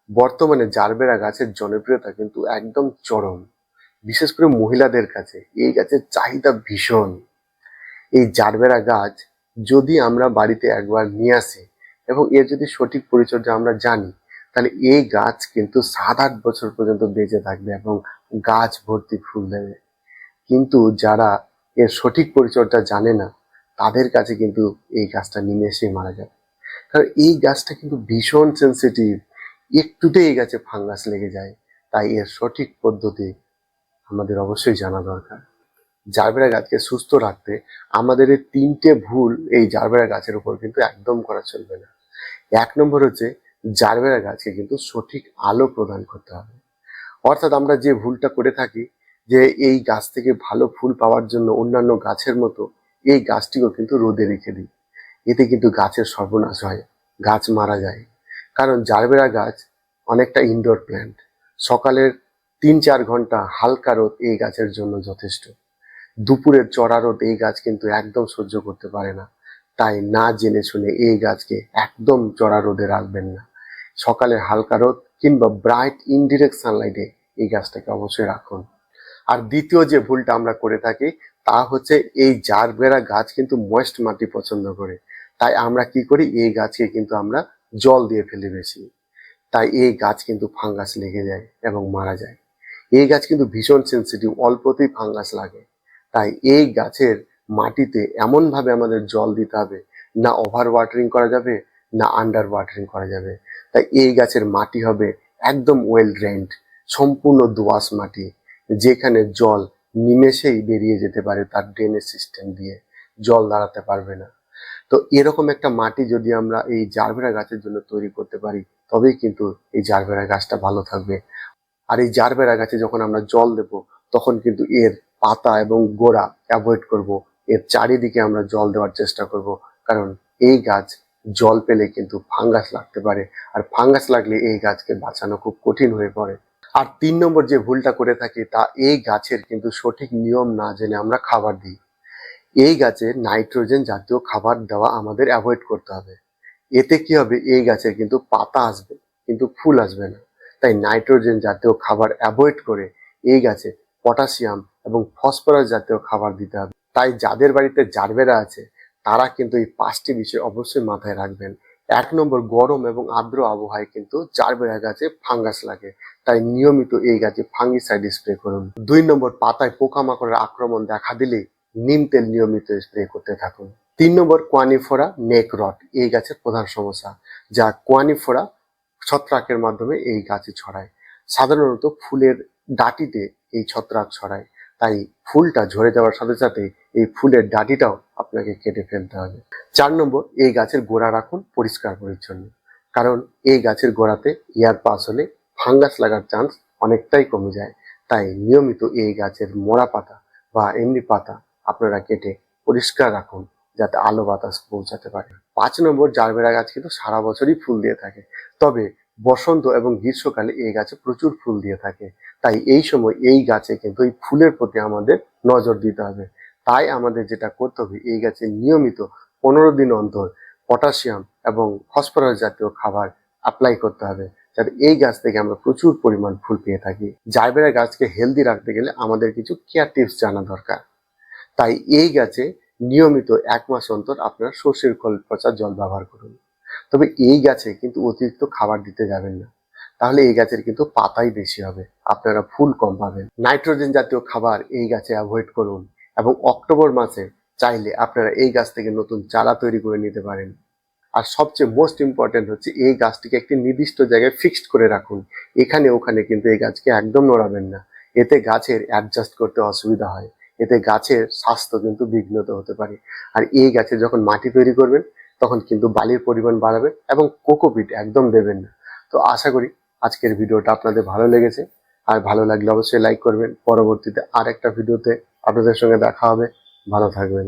বর্তমানে জারবেরা গাছের জনপ্রিয়তা কিন্তু একদম চরম। বিশেষ করে মহিলাদের কাছে এই গাছের চাহিদা ভীষণ। এই জারবেরা গাছ যদি আমরা বাড়িতে একবার নিয়ে আসি এবং এর যদি সঠিক পরিচর্যা আমরা জানি, তাহলে এই গাছ কিন্তু 7-8 বছর পর্যন্ত বেঁচে থাকবে এবং গাছ ভর্তি ফুল দেবে। কিন্তু যারা এর সঠিক পরিচর্যা জানে না, তাদের কাছে কিন্তু এই গাছটা নিমেষেই মারা যায়। কারণ এই গাছটা কিন্তু ভীষণ সেন্সিটিভ, একটুতেই এই গাছে ফাঙ্গাস লেগে যায়। তাই এর সঠিক পদ্ধতি আমাদের অবশ্যই জানা দরকার। জারবেরা গাছকে সুস্থ রাখতে আমাদের এই 3টে ভুল এই জারবেরা গাছের উপর কিন্তু একদম করা চলবে না। 1 নম্বর হচ্ছে, জারবেরা গাছকে কিন্তু সঠিক আলো প্রদান করতে হবে। অর্থাৎ আমরা যে ভুলটা করে থাকি যে এই গাছ থেকে ভালো ফুল পাওয়ার জন্য অন্যান্য গাছের মতো এই গাছটিও কিন্তু রোদে রেখে দিই। এতে কিন্তু গাছের সর্বনাশ হয়, গাছ মারা যায়। কারণ জারবেরা গাছ অনেকটা ইনডোর প্ল্যান্ট। সকালের 3-4 ঘন্টা হালকা রোদ এই গাছের জন্য যথেষ্ট। দুপুরের চড়া রোদ এই গাছ কিন্তু একদম সহ্য করতে পারে না। তাই না জেনে শুনে এই গাছকে একদম চড়া রোদে রাখবেন না। সকালের হালকা রোদ কিংবা ব্রাইট ইনডিরেক্ট সানলাইটে এই গাছটাকে অবশ্যই রাখুন। আর দ্বিতীয় যে ভুলটা আমরা করে থাকি তা হচ্ছে, এই জারবেরা গাছ কিন্তু ময়েস্ট মাটি পছন্দ করে। তাই আমরা কি করি, এই গাছকে কিন্তু আমরা জল দিয়ে ফেলি বেশি। তাই এই গাছ কিন্তু ফাঙ্গাস লেগে যায় এবং মারা যায়। এই গাছ কিন্তু ভীষণ সেন্সিটিভ, অল্পতেই ফাঙ্গাস লাগে। তাই এই গাছের মাটিতে এমন ভাবে আমাদের জল দিতে হবে, না ওভার ওয়াটারিং করা যাবে, না আন্ডার ওয়াটারিং করা যাবে। তাই এই গাছের মাটি হবে একদম ওয়েল ড্রেন্ড, সম্পূর্ণ দোআঁশ মাটি, যেখানে জল নিমেষেই বেরিয়ে যেতে পারে তার ড্রেনেজ সিস্টেম দিয়ে, জল দাঁড়াতে পারবে না। তো এরকম একটা মাটি যদি আমরা এই জারবেরা গাছের জন্য তৈরি করতে পারি, তবেই কিন্তু এই জারবেরা গাছটা ভালো থাকবে। আর এই জারবেরা গাছে যখন আমরা জল দেব, তখন কিন্তু এর পাতা এবং গোড়া অ্যাভয়েড করব, এর চারিদিকে আমরা জল দেওয়ার চেষ্টা করব। কারণ এই গাছ জল পেলে কিন্তু ফাঙ্গাস লাগতে পারে, আর ফাঙ্গাস লাগলে এই গাছকে বাঁচানো খুব কঠিন হয়ে পড়ে। আর 3 নম্বর যে ভুলটা করে থাকি তা, এই গাছের কিন্তু সঠিক নিয়ম না জেনে আমরা খাবার দিই। এই গাছে নাইট্রোজেন জাতীয় খাবার দেওয়া আমাদের অ্যাভয়েড করতে হবে। এতে কি হবে, এই গাছের কিন্তু পাতা আসবে কিন্তু ফুল আসবে না। তাই নাইট্রোজেন জাতীয় খাবার অ্যাভয়েড করে এই গাছে পটাশিয়াম এবং ফসফরাস জাতীয় খাবার দিতে হবে। তাই যাদের বাড়িতে জারবেরা আছে তারা কিন্তু এই 5টি বিষয় অবশ্যই মাথায় রাখবেন। 1 নম্বর, গরম এবং আর্দ্র আবহাওয়ায় কিন্তু জারবেরা গাছে ফাঙ্গাস লাগে। তাই নিয়মিত এই গাছে ফাঙ্গিসাইড স্প্রে করুন। 2 নম্বর, পাতায় পোকামাকড়ের আক্রমণ দেখা দিলে নিম তেল নিয়মিত স্প্রে করতে থাকুন। 3 নম্বর, কোয়ানিফোরা নেক রট এই গাছের প্রধান সমস্যা, যা কোয়ানিফোরা ছত্রাকের মাধ্যমে এই গাছে ছড়ায়। সাধারণত ফুলের ডাঁটিতে এই ছত্রাক ছড়ায়। তাই ফুলটা ঝরে যাওয়ার সাথে সাথে এই ফুলের ডাঁটিটাও আপনাকে কেটে ফেলতে হবে। 4 নম্বর, এই গাছের গোড়া রাখুন পরিষ্কার পরিচ্ছন্ন। কারণ এই গাছের গোড়াতে এয়ার পাস হলে ফাঙ্গাস লাগার চান্স অনেকটাই কমে যায়। তাই নিয়মিত এই গাছের মোড়া পাতা বা এমনি পাতা আপনারা কেটে পরিষ্কার রাখুন, যাতে আলো বাতাস পৌঁছাতে পারে। 5 নম্বর, জারবেরা গাছ কিন্তু সারা বছরই ফুল দিয়ে থাকে, তবে বসন্ত এবং গ্রীষ্মকালে এই গাছে প্রচুর ফুল দিয়ে থাকে। তাই এই সময় এই গাছে কিন্তু এই ফুলের প্রতি আমাদের নজর দিতে হবে। তাই আমাদের যেটা করতে হবে, এই গাছে নিয়মিত 15 দিন অন্তর পটাশিয়াম এবং ফসফরাস জাতীয় খাবার অ্যাপ্লাই করতে হবে, যাতে এই গাছ থেকে আমরা প্রচুর পরিমাণ ফুল পেয়ে থাকি। জারবেরা গাছকে হেলদি রাখতে গেলে আমাদের কিছু কেয়ার টিপস জানা দরকার। তাই এই গাছে নিয়মিত 1 মাস অন্তর আপনার সর্ষের খোল পচা জল ব্যবহার করুন। তবে এই গাছে কিন্তু অতিরিক্ত খাবার দিতে যাবেন না, তাহলে এই গাছের কিন্তু পাতাই বেশি হবে, আপনারা ফুল কম পাবেন। নাইট্রোজেন জাতীয় খাবার এই গাছে অ্যাভয়েড করুন এবং অক্টোবর মাসে চাইলে আপনারা এই গাছ থেকে নতুন চারা তৈরি করে নিতে পারেন। আর সবচেয়ে মোস্ট ইম্পর্টেন্ট হচ্ছে, এই গাছটিকে একটি নির্দিষ্ট জায়গায় ফিক্সড করে রাখুন। এখানে ওখানে কিন্তু এই গাছকে একদম নড়াবেন না, এতে গাছের অ্যাডজাস্ট করতে অসুবিধা হয়, এতে গাছের স্বাস্থ্য কিন্তু বিঘ্নিত হতে পারে। আর এই গাছে যখন মাটি তৈরি করবেন তখন কিন্তু বালির পরিমাণ বাড়াবেন এবং কোকোপিট একদম দেবেন না। তো আশা করি আজকের ভিডিওটা আপনাদের ভালো লেগেছে। আর ভালো লাগলে অবশ্যই লাইক করবেন। পরবর্তীতে আর একটা ভিডিওতে আপনাদের সঙ্গে দেখা হবে। ভালো থাকবেন।